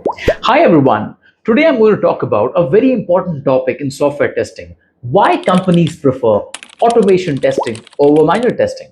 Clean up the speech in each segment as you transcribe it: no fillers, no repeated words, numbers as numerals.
Hi everyone. Today I'm going to talk about a very important topic in software testing. Why companies prefer automation testing over manual testing.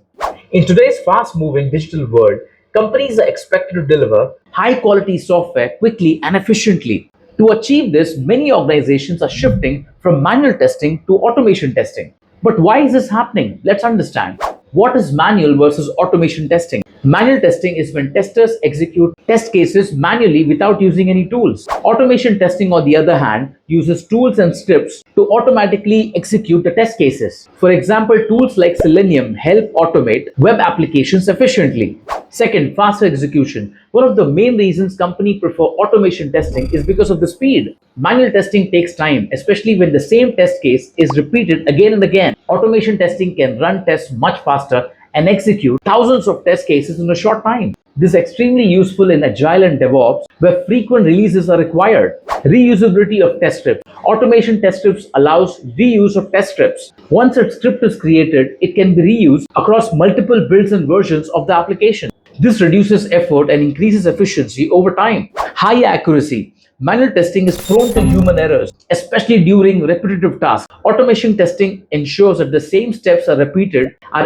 In today's fast-moving digital world, companies are expected to deliver high-quality software quickly and efficiently. To achieve this, many organizations are shifting from manual testing to automation testing. But why is this happening? Let's understand. What is manual versus automation testing? Manual testing is when testers execute test cases manually without using any tools. Automation testing, on the other hand, uses tools and scripts to automatically execute the test cases. For example, tools like Selenium help automate web applications efficiently. Second, faster execution. One of the main reasons companies prefer automation testing is because of the speed. Manual testing takes time, especially when the same test case is repeated again and again. Automation testing can run tests much faster and execute thousands of test cases in a short time. This is extremely useful in Agile and DevOps, where frequent releases are required. Reusability of test scripts. Automation test scripts allows reuse of test scripts. Once a script is created, it can be reused across multiple builds and versions of the application. This reduces effort and increases efficiency over time. High accuracy. Manual testing is prone to human errors, especially during repetitive tasks. Automation testing ensures that the same steps are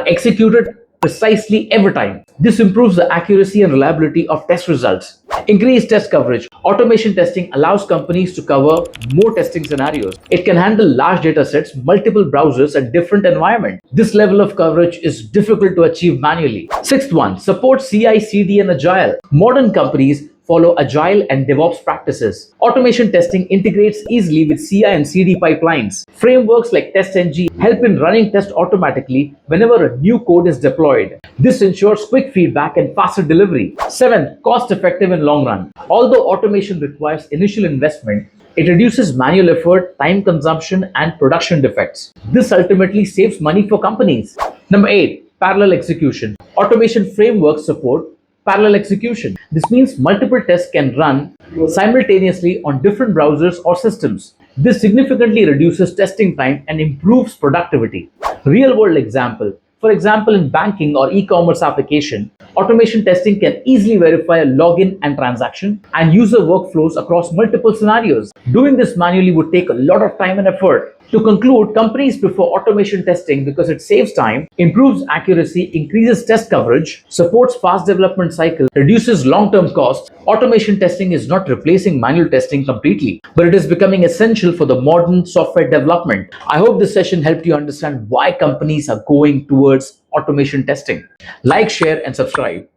executed precisely every time. This improves the accuracy and reliability of test results. Increased test coverage. Automation testing allows companies to cover more testing scenarios. It can handle large data sets, multiple browsers, and different environments. This level of coverage is difficult to achieve manually. Sixth one, support CI/CD and Agile. Modern companies follow agile and DevOps practices. Automation testing integrates easily with CI and CD pipelines. Frameworks like TestNG help in running tests automatically whenever a new code is deployed. This ensures quick feedback and faster delivery. Seventh, cost effective in long run. Although automation requires initial investment, it reduces manual effort, time consumption, and production defects. This ultimately saves money for companies. Number 8, parallel execution. Automation frameworks support parallel execution. This means multiple tests can run simultaneously on different browsers or systems. This significantly reduces testing time and improves productivity. Real world example. For example, in banking or e-commerce application, automation testing can easily verify a login and transaction and user workflows across multiple scenarios. Doing this manually would take a lot of time and effort. To conclude, companies prefer automation testing because it saves time, improves accuracy, increases test coverage, supports fast development cycle, reduces long-term costs. Automation testing is not replacing manual testing completely, but it is becoming essential for the modern software development. I hope this session helped you understand why companies are going towards automation testing. Like, share, and subscribe.